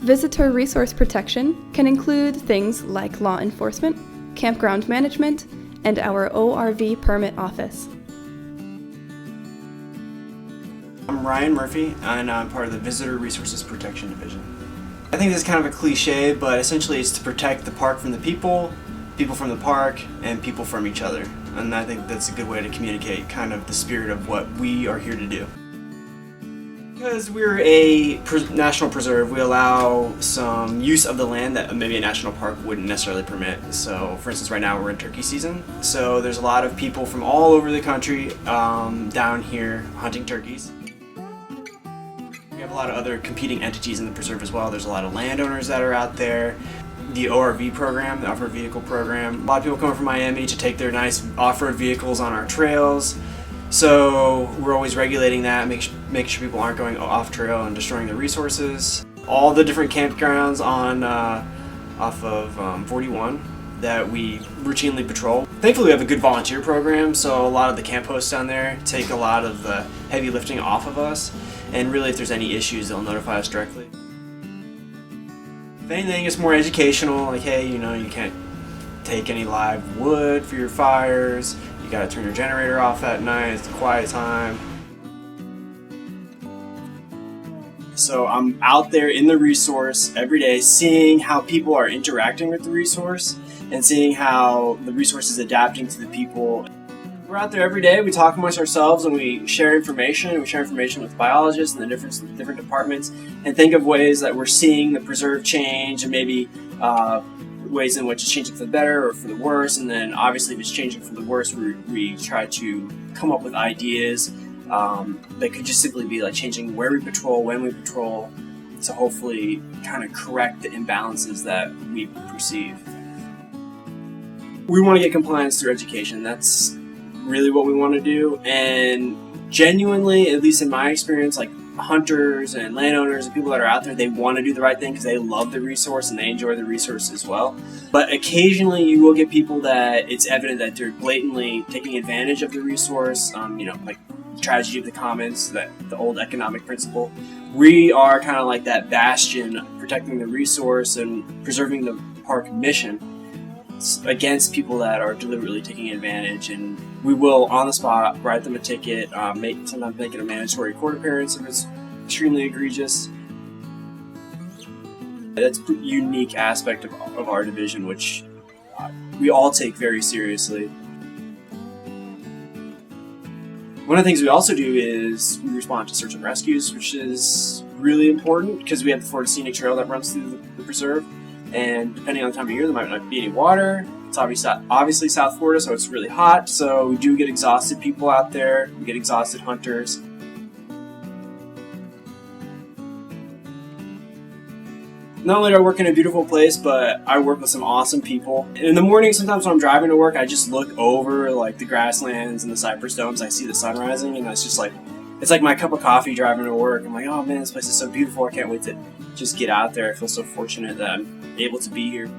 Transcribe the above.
Visitor resource protection can include things like law enforcement, campground management, and our ORV permit office. I'm Ryan Murphy, and I'm part of the Visitor Resources Protection Division. I think this is kind of a cliche, but essentially it's to protect the park from the people, people from the park, and people from each other. And I think that's a good way to communicate kind of the spirit of what we are here to do. Because we're a national preserve, we allow some use of the land that maybe a national park wouldn't necessarily permit. So, for instance, right now we're in turkey season, so there's a lot of people from all over the country down here hunting turkeys. We have a lot of other competing entities in the preserve as well. There's a lot of landowners that are out there. The ORV program, the off-road vehicle program. A lot of people come from Miami to take their nice off-road vehicles on our trails. So we're always regulating that, make sure people aren't going off trail and destroying the resources. All the different campgrounds on off of 41 that we routinely patrol. Thankfully we have a good volunteer program, so a lot of the camp hosts down there take a lot of the heavy lifting off of us, and really if there's any issues they'll notify us directly. If anything, it's more educational, like hey, you know, you can't take any live wood for your fires, you gotta turn your generator off at night, it's a quiet time. So I'm out there in the resource every day seeing how people are interacting with the resource and seeing how the resource is adapting to the people. We're out there every day, we talk amongst ourselves and we share information. We share information with biologists and the different departments and think of ways that we're seeing the preserve change and maybe ways in which it's changing for the better or for the worse. And then obviously if it's changing for the worse, we try to come up with ideas that could just simply be like changing where we patrol, when we patrol, to hopefully kind of correct the imbalances that we perceive. We want to get compliance through education. That's really what we want to do, and genuinely, at least in my experience, like hunters and landowners and people that are out there, they want to do the right thing because they love the resource and they enjoy the resource as well. But occasionally you will get people that it's evident that they're blatantly taking advantage of the resource, like tragedy of the commons, that the old economic principle. We are kind of like that bastion protecting the resource and preserving the park mission against people that are deliberately taking advantage, and we will on the spot write them a ticket, sometimes make it a mandatory court appearance if it's extremely egregious. That's a unique aspect of our division, which we all take very seriously. One of the things we also do is we respond to search and rescues, which is really important because we have the Florida Scenic Trail that runs through the preserve. And depending on the time of year, there might not be any water. It's obviously South Florida, so it's really hot. So we do get exhausted people out there. We get exhausted hunters. Not only do I work in a beautiful place, but I work with some awesome people. In the morning, sometimes when I'm driving to work, I just look over like the grasslands and the Cypress domes. I see the sun rising, and it's just like, it's like my cup of coffee driving to work. I'm like, oh man, this place is so beautiful. I can't wait to just get out there. I feel so fortunate that I'm able to be here.